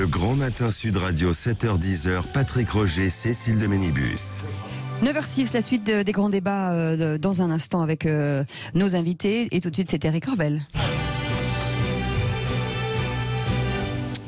Le Grand Matin Sud Radio, 7h-10h, Patrick Roger, Cécile de Ménibus. 9h06, la suite des grands débats dans un instant avec nos invités. Et tout de suite, c'est Eric Revel.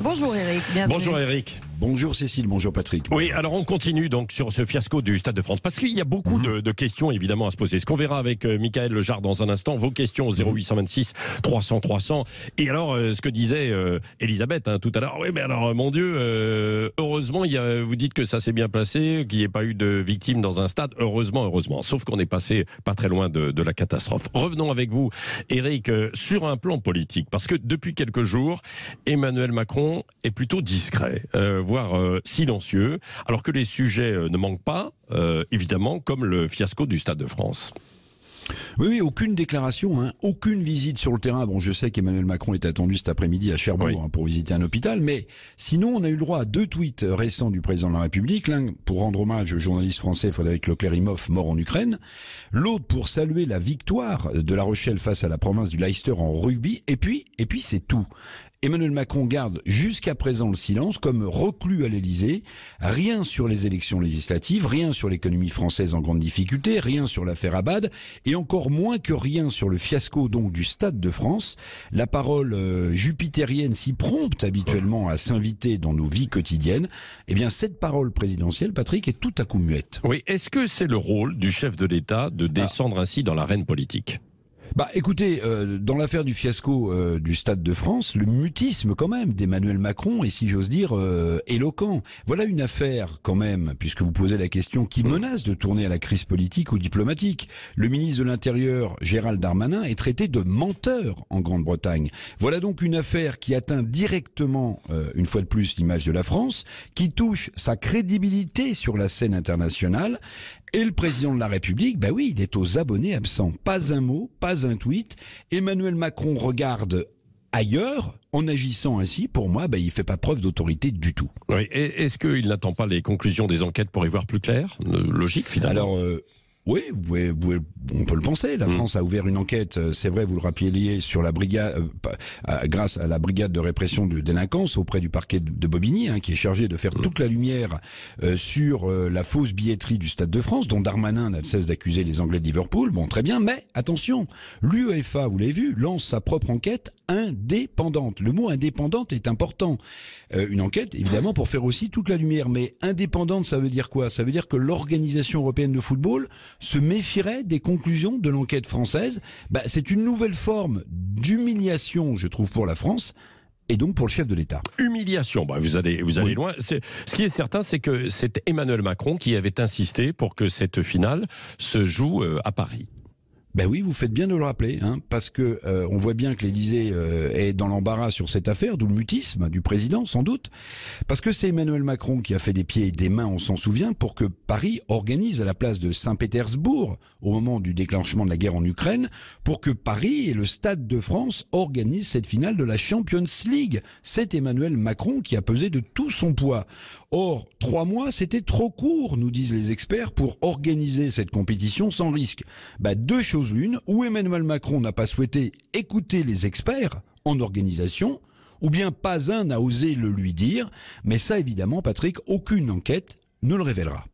Bonjour Eric, bienvenue. Bonjour Eric. Bonjour Cécile, bonjour Patrick. Oui, alors on continue donc sur ce fiasco du Stade de France, parce qu'il y a beaucoup de questions évidemment à se poser. Ce qu'on verra avec Michael Lejarre dans un instant, vos questions au 0826 300 300. Et alors, ce que disait Elisabeth tout à l'heure, oui mais alors mon Dieu, heureusement, vous dites que ça s'est bien passé, qu'il n'y ait pas eu de victimes dans un stade, heureusement, sauf qu'on est passé pas très loin de la catastrophe. Revenons avec vous, Eric, sur un plan politique, parce que depuis quelques jours, Emmanuel Macron est plutôt discret, voire silencieux, alors que les sujets ne manquent pas, évidemment, comme le fiasco du Stade de France. Oui, aucune déclaration, aucune visite sur le terrain. Bon, je sais qu'Emmanuel Macron est attendu cet après-midi à Cherbourg pour visiter un hôpital, mais sinon, on a eu le droit à 2 tweets récents du président de la République. L'un pour rendre hommage au journaliste français Frédéric Leclerc-Imhoff, mort en Ukraine. L'autre pour saluer la victoire de La Rochelle face à la province du Leicester en rugby. Et puis c'est tout. Emmanuel Macron garde jusqu'à présent le silence, comme reclus à l'Élysée. Rien sur les élections législatives, rien sur l'économie française en grande difficulté, rien sur l'affaire Abad, et encore moins que rien sur le fiasco donc du Stade de France. La parole jupitérienne si prompte habituellement à s'inviter dans nos vies quotidiennes, eh bien cette parole présidentielle, Patrick, est tout à coup muette. Oui, est-ce que c'est le rôle du chef de l'État de descendre ainsi dans l'arène politique ? Écoutez, dans l'affaire du fiasco du Stade de France, le mutisme quand même d'Emmanuel Macron est, si j'ose dire, éloquent. Voilà une affaire quand même, puisque vous posez la question, qui menace de tourner à la crise politique ou diplomatique. Le ministre de l'Intérieur, Gérald Darmanin, est traité de menteur en Grande-Bretagne. Voilà donc une affaire qui atteint directement, une fois de plus, l'image de la France, qui touche sa crédibilité sur la scène internationale. Et le président de la République, il est aux abonnés absents. Pas un mot, pas un tweet. Emmanuel Macron regarde ailleurs. En agissant ainsi, pour moi, il fait pas preuve d'autorité du tout. Oui. Est-ce qu'il n'attend pas les conclusions des enquêtes pour y voir plus clair ? Logique, finalement. Alors, oui, on peut le penser. La France a ouvert une enquête, c'est vrai, vous le rappeliez, sur la brigade, grâce à la brigade de répression de délinquance auprès du parquet de Bobigny, qui est chargé de faire toute la lumière sur la fausse billetterie du Stade de France, dont Darmanin n'a de cesse d'accuser les Anglais de Liverpool. Bon, très bien, mais attention, l'UEFA, vous l'avez vu, lance sa propre enquête indépendante. Le mot indépendante est important. Une enquête, évidemment, pour faire aussi toute la lumière. Mais indépendante, ça veut dire quoi ? Ça veut dire que l'Organisation européenne de football se méfierait des conclusions de l'enquête française. C'est une nouvelle forme d'humiliation, je trouve, pour la France. Et donc pour le chef de l'État. Humiliation, vous allez loin. Ce qui est certain, c'est que c'est Emmanuel Macron qui avait insisté pour que cette finale se joue à Paris. Oui, vous faites bien de le rappeler, parce que on voit bien que l'Élysée est dans l'embarras sur cette affaire, d'où le mutisme du président, sans doute, parce que c'est Emmanuel Macron qui a fait des pieds et des mains, on s'en souvient, pour que Paris organise à la place de Saint-Pétersbourg, au moment du déclenchement de la guerre en Ukraine, pour que Paris et le Stade de France organisent cette finale de la Champions League. C'est Emmanuel Macron qui a pesé de tout son poids. Or, 3 mois, c'était trop court, nous disent les experts, pour organiser cette compétition sans risque. 2 choses l'une, ou Emmanuel Macron n'a pas souhaité écouter les experts en organisation, ou bien pas un n'a osé le lui dire, mais ça évidemment, Patrick, aucune enquête ne le révélera.